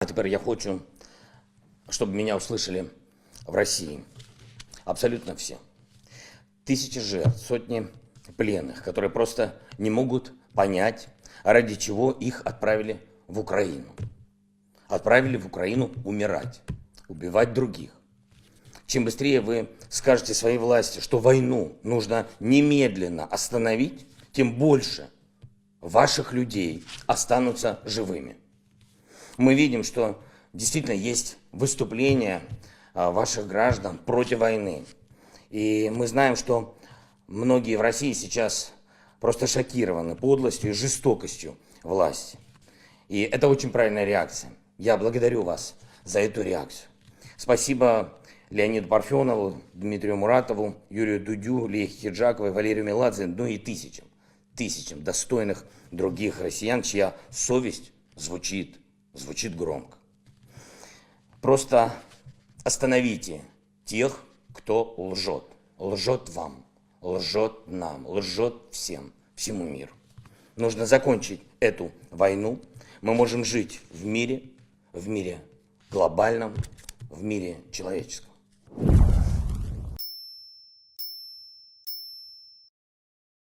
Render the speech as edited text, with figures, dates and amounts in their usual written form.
А тепер я хочу, чтобы меня услышали в России. Абсолютно все. Тысячи жертв, сотни пленных, которые просто не могут понять, ради чего их отправили в Украину. Отправили в Украину умирать, убивать других. Чем быстрее вы скажете своей власти, что войну нужно немедленно остановить, тем больше ваших людей останутся живыми. Мы видим, что действительно есть выступления ваших граждан против войны. И мы знаем, что многие в России сейчас просто шокированы подлостью и жестокостью власти. И это очень правильная реакция. Я благодарю вас за эту реакцию. Спасибо Леониду Парфенову, Дмитрию Муратову, Юрию Дудю, Лехе Хиджаковой, Валерию Меладзе, ну и тысячам достойных других россиян, чья совесть звучит громко. Просто остановите тех, кто лжет. Лжет вам, лжет нам, лжет всему миру. Нужно закончить эту войну. Мы можем жить в мире глобальном, в мире человеческом.